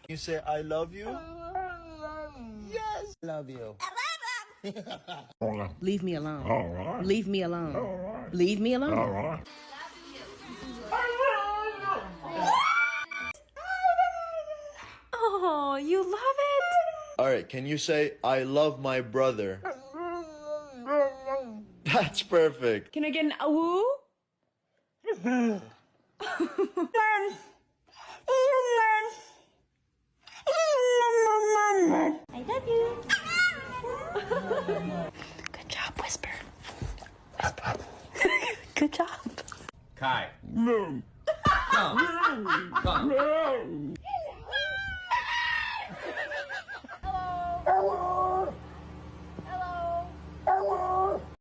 You say I love you? Yes. Love you. Leave me alone. All right. Leave me alone. All right. Leave me alone. All right. Oh, you love it? All right, can you say I love my brother? That's perfect. Can I get an awoo? I love you. Good job, Whisper. Whisper. Good job. Kai. Come. Come.